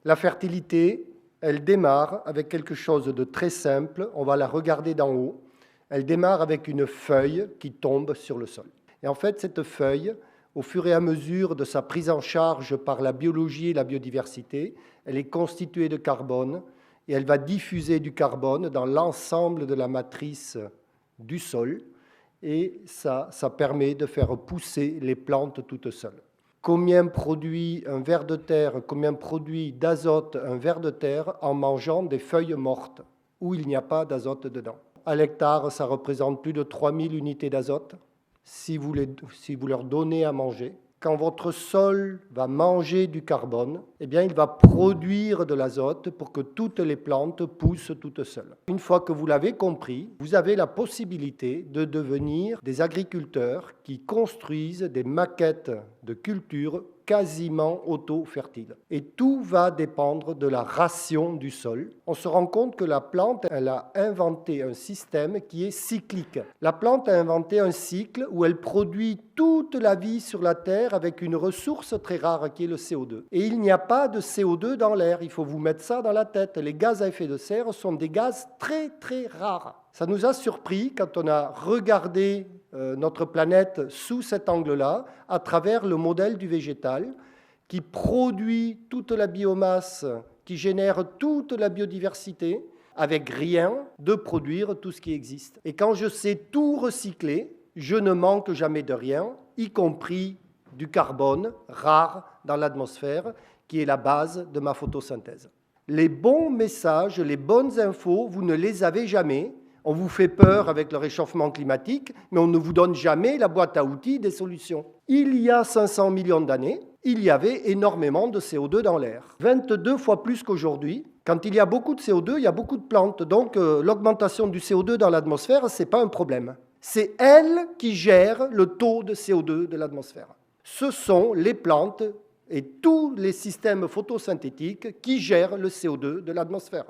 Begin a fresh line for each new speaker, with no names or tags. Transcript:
La fertilité, elle démarre avec quelque chose de très simple. On va la regarder d'en haut. Elle démarre avec une feuille qui tombe sur le sol. Et en fait, cette feuille, au fur et à mesure de sa prise en charge par la biologie et la biodiversité, elle est constituée de carbone et elle va diffuser du carbone dans l'ensemble de la matrice du sol et ça permet de faire pousser les plantes toutes seules. Combien produit un ver de terre, combien produit d'azote un ver de terre en mangeant des feuilles mortes où il n'y a pas d'azote dedans? À l'hectare, ça représente plus de 3000 unités d'azote si vous leur donnez à manger. Quand votre sol va manger du carbone, eh bien, il va produire de l'azote pour que toutes les plantes poussent toutes seules. Une fois que vous l'avez compris, vous avez la possibilité de devenir des agriculteurs qui construisent des maquettes de culture quasiment auto-fertiles. Et tout va dépendre de la ration du sol. On se rend compte que la plante, elle a inventé un système qui est cyclique. La plante a inventé un cycle où elle produit toute la vie sur la Terre avec une ressource très rare qui est le CO2. Et il n'y a pas de CO2 dans l'air. Il faut vous mettre ça dans la tête. Les gaz à effet de serre sont des gaz très, très rares. Ça nous a surpris quand on a regardé notre planète sous cet angle-là, à travers le modèle du végétal, qui produit toute la biomasse, qui génère toute la biodiversité, avec rien de produire tout ce qui existe. Et quand je sais tout recycler, je ne manque jamais de rien, y compris du carbone rare dans l'atmosphère, qui est la base de ma photosynthèse. Les bons messages, les bonnes infos, vous ne les avez jamais. On vous fait peur avec le réchauffement climatique, mais on ne vous donne jamais la boîte à outils des solutions. Il y a 500 millions d'années, il y avait énormément de CO2 dans l'air. 22 fois plus qu'aujourd'hui. Quand il y a beaucoup de CO2, il y a beaucoup de plantes. Donc l'augmentation du CO2 dans l'atmosphère, ce n'est pas un problème. C'est elle qui gère le taux de CO2 de l'atmosphère. Ce sont les plantes et tous les systèmes photosynthétiques qui gèrent le CO2 de l'atmosphère.